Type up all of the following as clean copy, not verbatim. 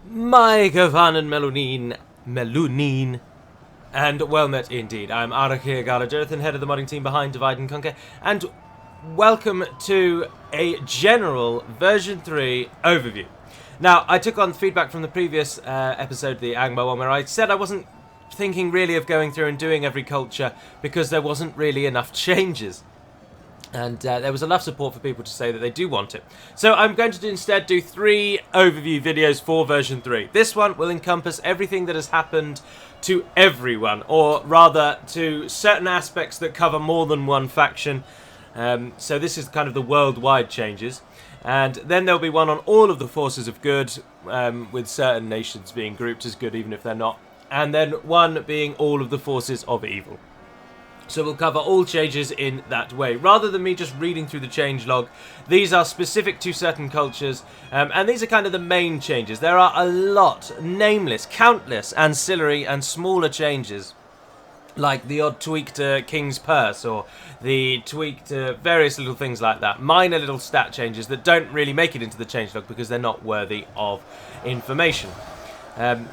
My Gavan and Melunin, and well met indeed. I'm Arakir Galajerthan, head of the modding team behind Divide and Conquer, and welcome to a general version 3 overview. Now, I took on feedback from the previous episode, the Angmo one, where I said I wasn't thinking really of going through and doing every culture because there wasn't really enough changes. And there was enough support for people to say that they do want it. So I'm going to instead do 3 overview videos for version 3. This one will encompass everything that has happened to everyone, or rather to certain aspects that cover more than one faction. So this is kind of the worldwide changes. And then there'll be one on all of the forces of good, with certain nations being grouped as good even if they're not. And then one being all of the forces of evil. So we'll cover all changes in that way. Rather than me just reading through the changelog, these are specific to certain cultures, and these are kind of the main changes. There are a lot, nameless, countless, ancillary and smaller changes, like the odd tweak to King's Purse, or the tweak to various little things like that. Minor little stat changes that don't really make it into the changelog because they're not worthy of information.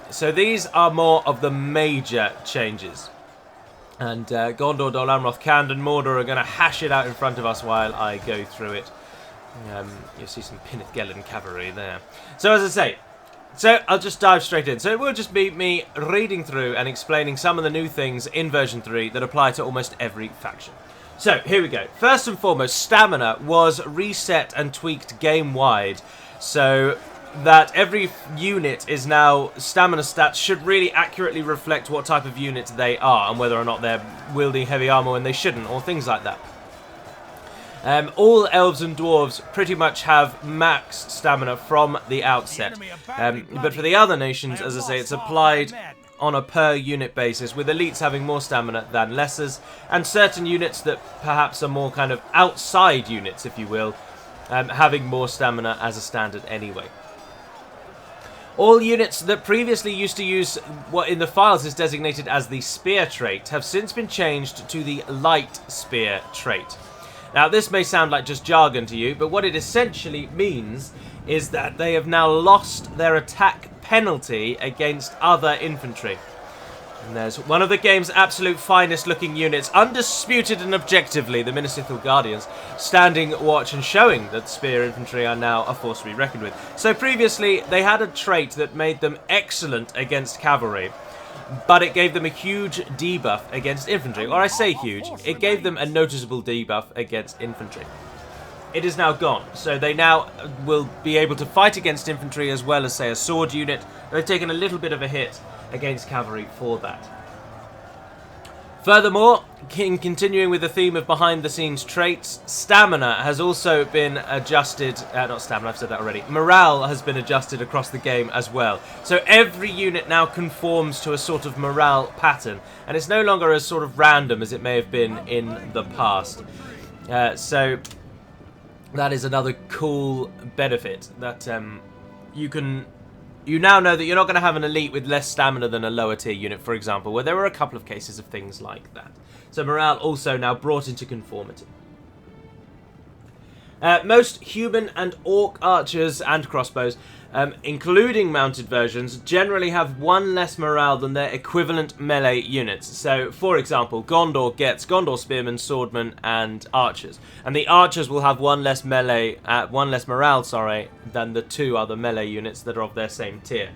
So these are more of the major changes. And Gondor, Dol Amroth, Khand and Mordor are going to hash it out in front of us while I go through it. You'll see some Pinnith Gellan cavalry there. So as I say, I'll just dive straight in. So it will just be me reading through and explaining some of the new things in version 3 that apply to almost every faction. So here we go. First and foremost, stamina was reset and tweaked game-wide. So that every unit is now, stamina stats should really accurately reflect what type of unit they are and whether or not they're wielding heavy armor when they shouldn't, or things like that. All elves and dwarves pretty much have max stamina from the outset, but for the other nations, as I say, it's applied on a per unit basis, with elites having more stamina than lessers, and certain units that perhaps are more kind of outside units, if you will, having more stamina as a standard anyway. All units that previously used to use what in the files is designated as the spear trait have since been changed to the light spear trait. Now this may sound like just jargon to you, but what it essentially means is that they have now lost their attack penalty against other infantry. And there's one of the game's absolute finest looking units, undisputed and objectively, the Minnesithal Guardians, standing watch and showing that spear infantry are now a force to be reckoned with. So previously they had a trait that made them excellent against cavalry, but it gave them a huge debuff against infantry. Or I say huge, it gave them a noticeable debuff against infantry. It is now gone, so they now will be able to fight against infantry as well as, say, a sword unit. They've taken a little bit of a hit against cavalry for that. Furthermore, continuing with the theme of behind-the-scenes traits, stamina has also been adjusted. Not stamina, I've said that already. Morale has been adjusted across the game as well. So every unit now conforms to a sort of morale pattern, and it's no longer as sort of random as it may have been in the past. So that is another cool benefit that you now know that you're not going to have an elite with less stamina than a lower tier unit, for example, where there were a couple of cases of things like that. So morale also now brought into conformity. Most human and orc archers and crossbows, including mounted versions, generally have 1 less morale than their equivalent melee units. So, for example, Gondor gets Gondor spearmen, swordmen, and archers, and the archers will have 1 less morale, than the 2 other melee units that are of their same tier.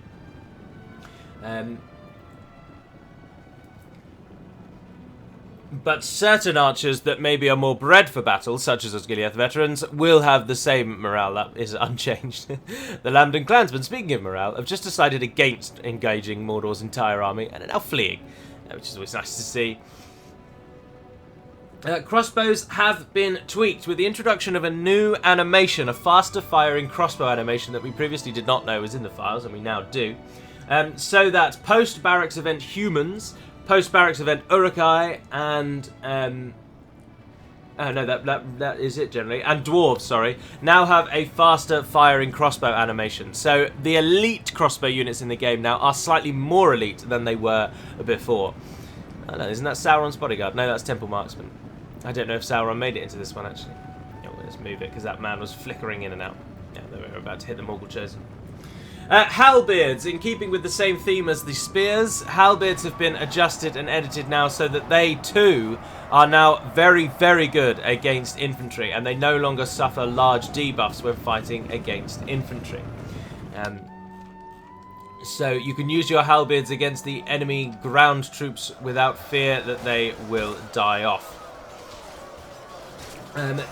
But certain archers that maybe are more bred for battle, such as Osgiliath veterans, will have the same morale. That is unchanged. The Lambden clansmen, speaking of morale, have just decided against engaging Mordor's entire army and are now fleeing, which is always nice to see. Crossbows have been tweaked with the introduction of a new animation, a faster firing crossbow animation that we previously did not know was in the files, and we now do. So that post-barracks event humans, post-barracks event Uruk-hai, and that is it generally, and dwarves, now have a faster firing crossbow animation. So the elite crossbow units in the game now are slightly more elite than they were before. Oh, no, isn't that Sauron's bodyguard? No, that's Temple Marksman. I don't know if Sauron made it into this one, actually. Yeah, well, let's move it, because that man was flickering in and out. Yeah, they were about to hit the Morgul Chosen. Hal Beards, in keeping with the same theme as the spears, Hal Beards have been adjusted and edited now so that they too are now very, very good against infantry, and they no longer suffer large debuffs when fighting against infantry. So you can use your Hal Beards against the enemy ground troops without fear that they will die off.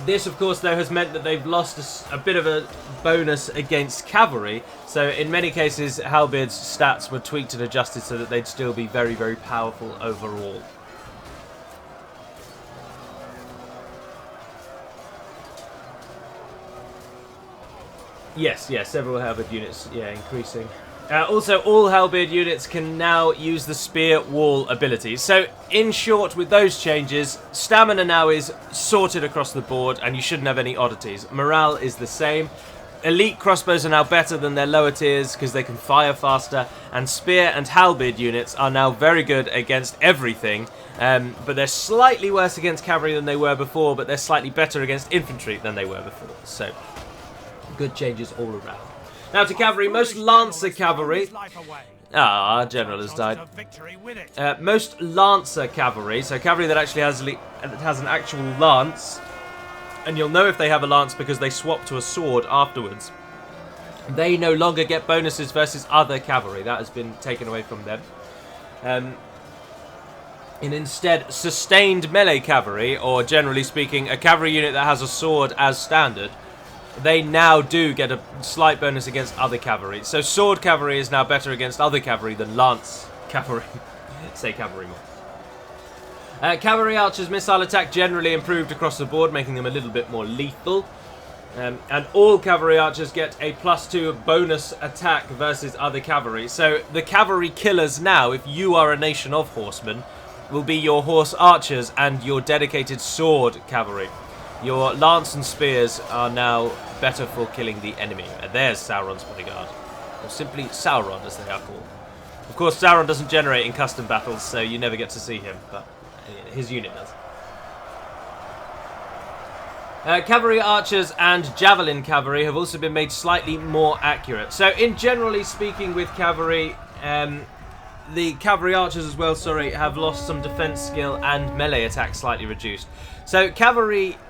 This, of course, though, has meant that they've lost a bit of a bonus against cavalry. So in many cases, Hal Beards' stats were tweaked and adjusted so that they'd still be very, very powerful overall. Yes, several halberd units, increasing. Also, all halberd units can now use the spear wall ability. So, in short, with those changes, stamina now is sorted across the board, and you shouldn't have any oddities. Morale is the same. Elite crossbows are now better than their lower tiers because they can fire faster, and spear and halberd units are now very good against everything. But they're slightly worse against cavalry than they were before, but they're slightly better against infantry than they were before. So, good changes all around. Now to cavalry, most Lancer cavalry... our general has died. Most Lancer cavalry, so cavalry that actually has an actual lance, and you'll know if they have a lance because they swap to a sword afterwards. They no longer get bonuses versus other cavalry. That has been taken away from them. And instead, sustained melee cavalry, or generally speaking, a cavalry unit that has a sword as standard, they now do get a slight bonus against other cavalry. So sword cavalry is now better against other cavalry than lance cavalry. Say cavalry more. Cavalry archers' missile attack generally improved across the board, making them a little bit more lethal. And all cavalry archers get a +2 bonus attack versus other cavalry. So the cavalry killers now, if you are a nation of horsemen, will be your horse archers and your dedicated sword cavalry. Your lance and spears are now better for killing the enemy. And there's Sauron's bodyguard. Or simply Sauron, as they are called. Of course, Sauron doesn't generate in custom battles, so you never get to see him, but his unit does. Cavalry archers and javelin cavalry have also been made slightly more accurate. So, in generally speaking with cavalry, the cavalry archers as well, have lost some defense skill and melee attack slightly reduced. So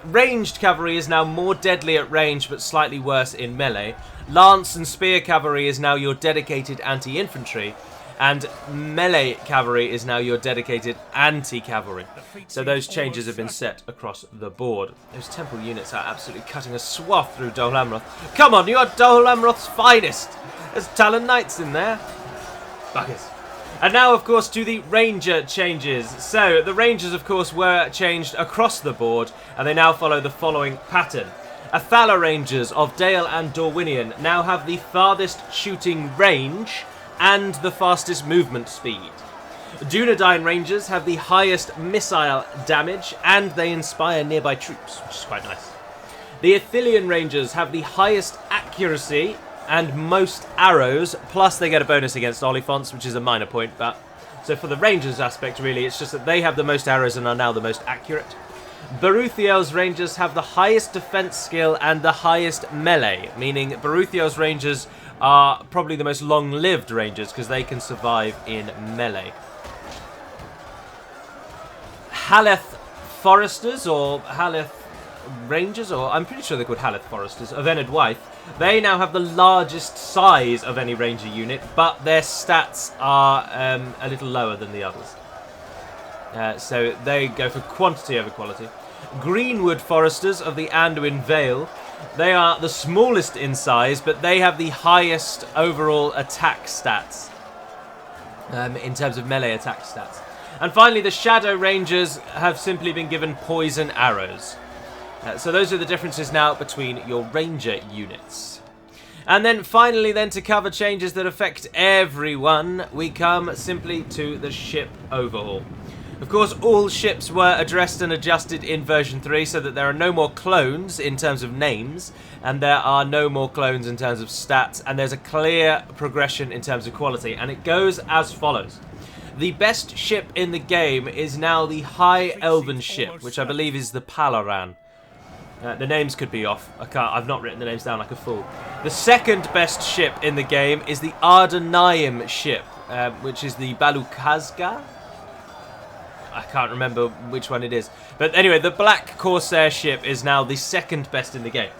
ranged cavalry is now more deadly at range but slightly worse in melee. Lance and spear cavalry is now your dedicated anti-infantry, and melee cavalry is now your dedicated anti-cavalry. So those changes have been set across the board. Those temple units are absolutely cutting a swath through Dol Amroth. Come on, you are Dol Amroth's finest! There's Talon Knights in there. Buggers. And now, of course, to the Ranger changes. So, the Rangers, of course, were changed across the board, and they now follow the following pattern. Athala Rangers of Dale and Dorwinion now have the farthest shooting range and the fastest movement speed. Dunedain Rangers have the highest missile damage, and they inspire nearby troops, which is quite nice. The Athelian Rangers have the highest accuracy and most arrows, plus they get a bonus against Oliphants, which is a minor point, but... So for the Rangers aspect, really, it's just that they have the most arrows and are now the most accurate. Baruthiel's Rangers have the highest defense skill and the highest melee, meaning Baruthiel's Rangers are probably the most long-lived Rangers, because they can survive in melee. Haleth Foresters, or Haleth Rangers, or I'm pretty sure they're called Haleth Foresters, of Enid Wythe. They now have the largest size of any Ranger unit, but their stats are a little lower than the others. So they go for quantity over quality. Greenwood Foresters of the Anduin Vale. They are the smallest in size, but they have the highest overall attack stats in terms of melee attack stats. And finally, the Shadow Rangers have simply been given poison arrows. So those are the differences now between your Ranger units. And then finally, to cover changes that affect everyone, we come simply to the ship overhaul. Of course, all ships were addressed and adjusted in version 3 so that there are no more clones in terms of names, and there are no more clones in terms of stats, and there's a clear progression in terms of quality, and it goes as follows. The best ship in the game is now the High Elven ship, which I believe is the Palaran. The names could be off. I've not written the names down like a fool. The second best ship in the game is the Ardanaim ship, which is the Balukazga. I can't remember which one it is. But anyway, the Black Corsair ship is now the second best in the game.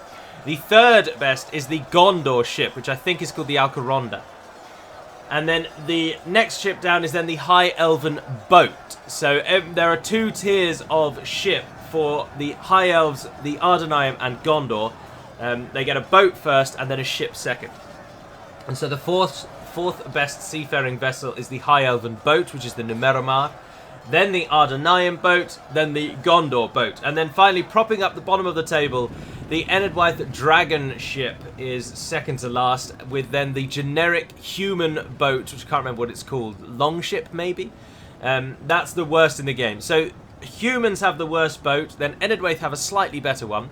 The third best is the Gondor ship, which I think is called the Alcaronda. And then the next ship down is then the High Elven boat. So there are 2 tiers of ship for the High Elves, the Ardanaim and Gondor. They get a boat first and then a ship second. And so the fourth best seafaring vessel is the High Elven boat, which is the Numeramar. Then the Ardanaim boat, then the Gondor boat. And then finally, propping up the bottom of the table, the Enedwaith Dragon ship is second to last, with then the generic human boat, which I can't remember what it's called, Longship maybe? That's the worst in the game. So humans have the worst boat, then Enedwaith have a slightly better one.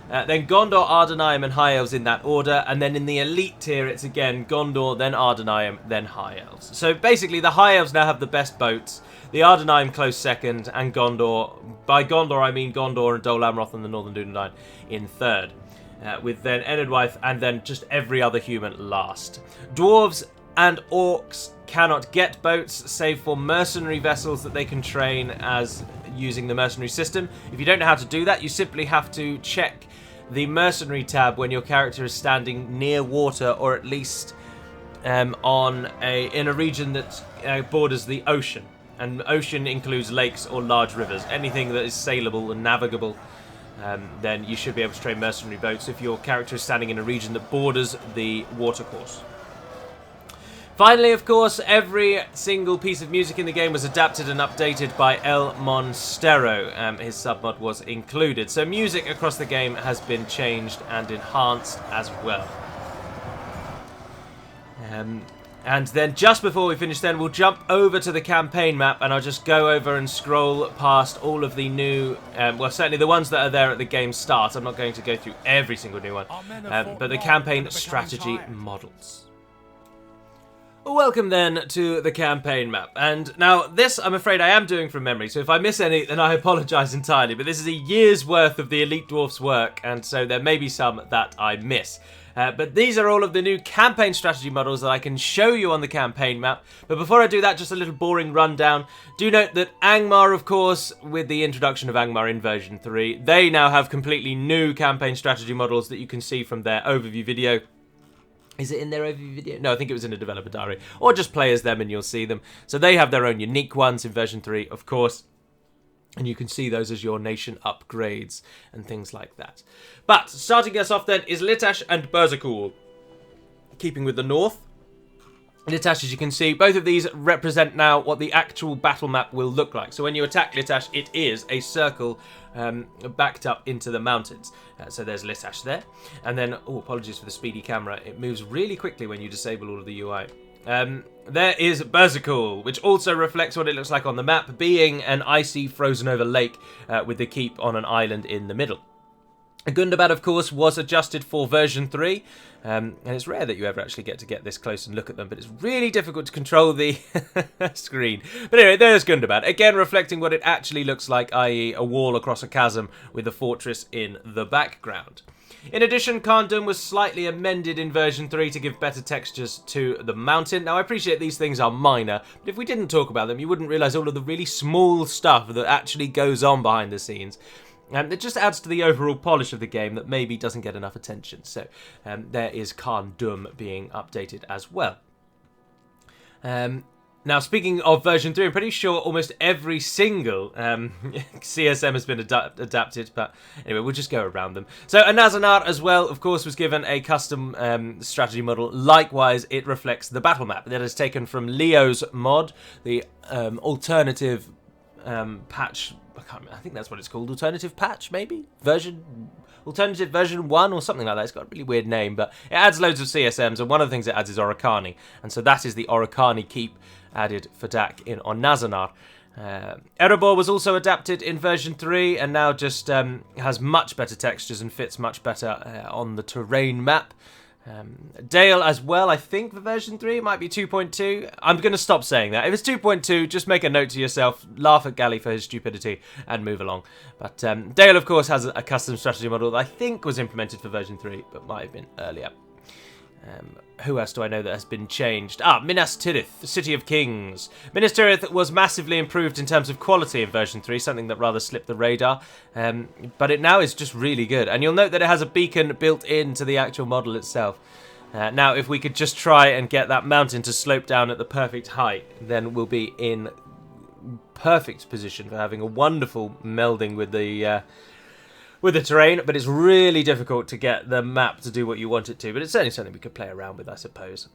Then Gondor, Ardanaim and High Elves in that order, and then in the elite tier it's again Gondor, then Ardanaim, then High Elves. So basically the High Elves now have the best boats, the Ardanaim close second, and Gondor, by Gondor I mean Gondor and Dol Amroth and the Northern Dunedain in third, with then Enedwaith and then just every other human last. Dwarves and Orcs cannot get boats, save for mercenary vessels that they can train as using the mercenary system. If you don't know how to do that, you simply have to check the mercenary tab when your character is standing near water, or at least in a region that borders the ocean. And ocean includes lakes or large rivers. Anything that is sailable and navigable, then you should be able to train mercenary boats if your character is standing in a region that borders the watercourse. Finally, of course, every single piece of music in the game was adapted and updated by El Monstero. His submod was included. So music across the game has been changed and enhanced as well. And then just before we finish then, we'll jump over to the campaign map, and I'll just go over and scroll past all of the new, well, certainly the ones that are there at the game start. I'm not going to go through every single new one, but the campaign strategy models. Welcome then to the campaign map, and now this I'm afraid I am doing from memory, so if I miss any then I apologise entirely, but this is a year's worth of the Elite Dwarfs work, and so there may be some that I miss. But these are all of the new campaign strategy models that I can show you on the campaign map. But before I do that, just a little boring rundown. Do note that Angmar, of course, with the introduction of Angmar in version 3, they now have completely new campaign strategy models that you can see from their overview video. Is it in their overview video? No, I think it was in a developer diary. Or just play as them and you'll see them. So they have their own unique ones in version 3, of course. And you can see those as your nation upgrades and things like that. But starting us off then is Litash and Berzakul. Keeping with the north. Litash, as you can see, both of these represent now what the actual battle map will look like. So when you attack Litash, it is a circle backed up into the mountains. So there's Litash there. And then, oh, apologies for the speedy camera. It moves really quickly when you disable all of the UI. There is Berzakul, which also reflects what it looks like on the map, being an icy, frozen-over lake with the keep on an island in the middle. Gundabad, of course, was adjusted for version 3, and it's rare that you ever actually get this close and look at them, but it's really difficult to control the screen. But anyway, there's Gundabad, again reflecting what it actually looks like, i.e. a wall across a chasm with a fortress in the background. In addition, Khandun was slightly amended in version 3 to give better textures to the mountain. Now, I appreciate these things are minor, but if we didn't talk about them, you wouldn't realise all of the really small stuff that actually goes on behind the scenes. And it just adds to the overall polish of the game that maybe doesn't get enough attention. So there is Khandun being updated as well. Now, speaking of version 3, I'm pretty sure almost every single CSM has been adapted, but anyway, we'll just go around them. So, Anazanar as well, of course, was given a custom strategy model. Likewise, it reflects the battle map that is taken from Leo's mod, the alternative patch. I think that's what it's called, alternative patch, maybe? Alternative version 1 or something like that. It's got a really weird name, but it adds loads of CSMs, and one of the things it adds is Orikani. And so that is the Orikani keep added for DaC in Onazanar. Erebor was also adapted in version 3, and now just has much better textures and fits much better on the terrain map. Dale as well, I think, for version 3. It might be 2.2. I'm going to stop saying that. If it's 2.2, just make a note to yourself, laugh at Galley for his stupidity, and move along. But Dale, of course, has a custom strategy model that I think was implemented for version 3, but might have been earlier. Who else do I know that has been changed? Minas Tirith, City of Kings. Minas Tirith was massively improved in terms of quality in version 3, something that rather slipped the radar. But it now is just really good. And you'll note that it has a beacon built into the actual model itself. Now, if we could just try and get that mountain to slope down at the perfect height, then we'll be in perfect position for having a wonderful melding with the terrain, but it's really difficult to get the map to do what you want it to, but it's certainly something we could play around with, I suppose.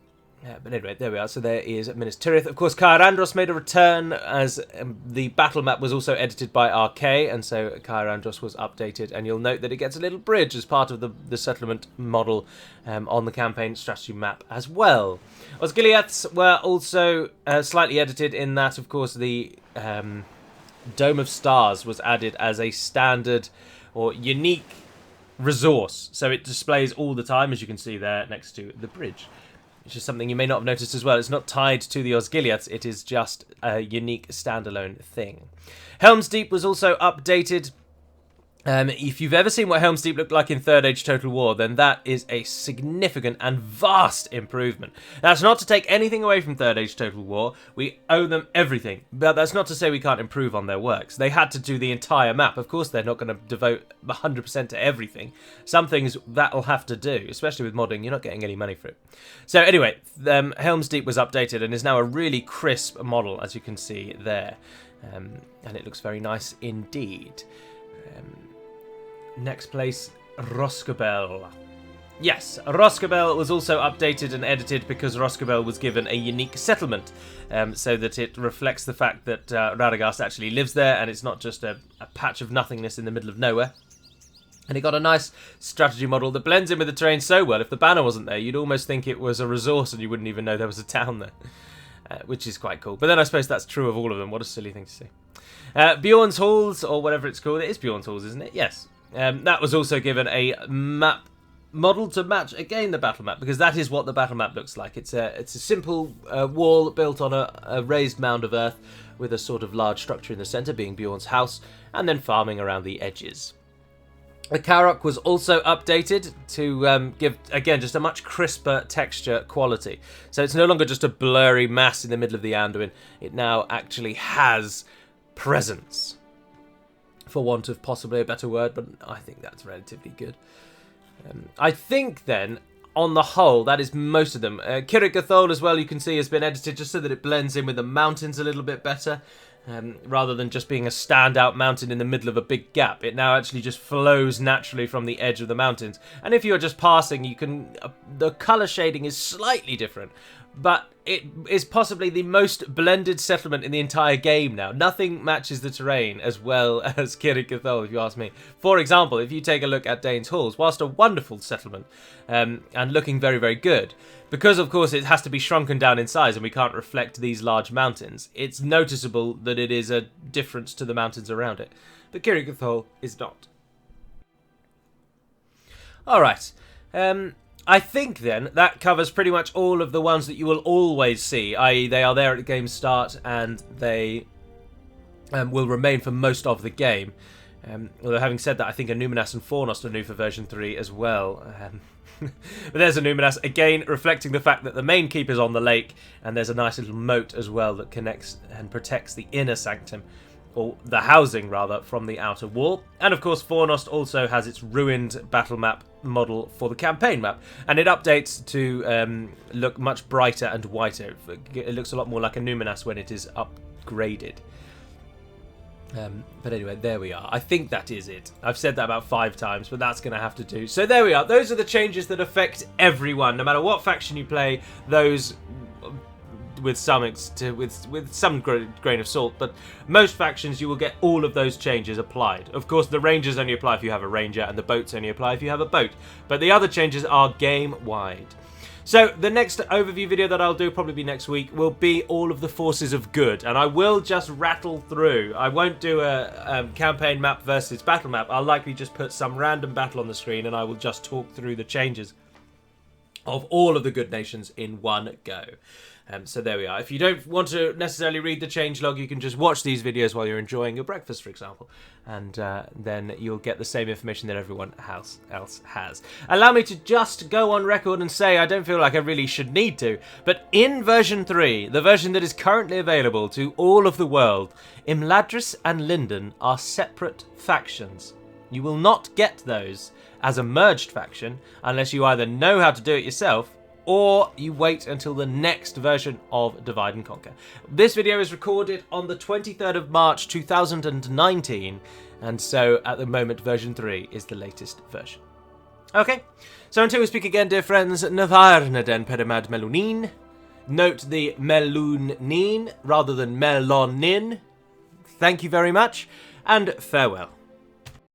But anyway, there we are. So there is Minas Tirith. Of course, Cair made a return, as the battle map was also edited by RK, and so Cair was updated, and you'll note that it gets a little bridge as part of the settlement model on the campaign strategy map as well. Osgiliaths were also slightly edited in that, of course, the Dome of Stars was added as a standard or unique resource, so it displays all the time, as you can see there next to the bridge, which is something you may not have noticed as well. It's not tied to the Osgiliaths, it is just a unique standalone thing. Helm's Deep was also updated. If you've ever seen what Helm's Deep looked like in Third Age Total War, then that is a significant and vast improvement. That's not to take anything away from Third Age Total War. We owe them everything, but that's not to say we can't improve on their works. They had to do the entire map. Of course, they're not going to devote 100% to everything. Some things that'll have to do, especially with modding. You're not getting any money for it. So anyway, Helm's Deep was updated and is now a really crisp model, as you can see there. And it looks very nice indeed. Next place, Roscoe Bell. Yes, Roscoe Bell was also updated and edited because Roscoe Bell was given a unique settlement, so that it reflects the fact that Radagast actually lives there, and it's not just a patch of nothingness in the middle of nowhere. And it got a nice strategy model that blends in with the terrain so well. If the banner wasn't there, you'd almost think it was a resource and you wouldn't even know there was a town there, which is quite cool. But then I suppose that's true of all of them. What a silly thing to say. Bjorn's Halls, or whatever it's called. It is Bjorn's Halls, isn't it? Yes. That was also given a map model to match, again, the battle map, because that is what the battle map looks like. It's a simple wall built on a raised mound of earth with a sort of large structure in the centre, being Bjorn's house, and then farming around the edges. The Karok was also updated to give, again, just a much crisper texture quality. So it's no longer just a blurry mass in the middle of the Anduin. It now actually has presence, for want of possibly a better word, but I think that's relatively good. I think then, on the whole, that is most of them. Kirit Gathol as well, you can see, has been edited just so that it blends in with the mountains a little bit better. Rather than just being a standout mountain in the middle of a big gap, it now actually just flows naturally from the edge of the mountains. And if you're just passing, you can the colour shading is slightly different, but it is possibly the most blended settlement in the entire game now. Nothing matches the terrain as well as Kirit Gathol, if you ask me. For example, if you take a look at Dane's Halls, whilst a wonderful settlement and looking very, very good, because of course it has to be shrunken down in size and we can't reflect these large mountains, it's noticeable that it is a difference to the mountains around it. But Kirit Gathol is not. Alright, I think then that covers pretty much all of the ones that you will always see, i.e. they are there at the game's start and they will remain for most of the game. Although having said that, I think Numinas and Fornost are new for version 3 as well. But there's Numinas, again reflecting the fact that the main keep is on the lake, and there's a nice little moat as well that connects and protects the inner sanctum, or the housing rather, from the outer wall. And of course Fornost also has its ruined battle map model for the campaign map, and it updates to look much brighter and whiter. It looks a lot more like a Numinas when it is upgraded. But anyway, there we are. I think that is it. I've said that about 5 times, but that's going to have to do. So there we are. Those are the changes that affect everyone, no matter what faction you play. Those with some with some grain of salt, but most factions you will get all of those changes applied. Of course, the Rangers only apply if you have a Ranger, and the boats only apply if you have a boat. But the other changes are game-wide. So the next overview video that I'll do, probably be next week, will be all of the forces of good, and I will just rattle through. I won't do a campaign map versus battle map. I'll likely just put some random battle on the screen, and I will just talk through the changes. of all of the good nations in one go. So there we are. If you don't want to necessarily read the changelog, you can just watch these videos while you're enjoying your breakfast, for example, and then you'll get the same information that everyone else has. Allow me to just go on record and say, I don't feel like I really should need to, but in version 3, the version that is currently available to all of the world, Imladris and Linden are separate factions. You will not get those as a merged faction unless you either know how to do it yourself or you wait until the next version of Divide and Conquer. This video is recorded on the 23rd of March 2019, and so at the moment version 3 is the latest version. Okay, so until we speak again, dear friends, Navarna den Pedamad Melunin. Note the Melunin rather than Melonin. Thank you very much, and farewell.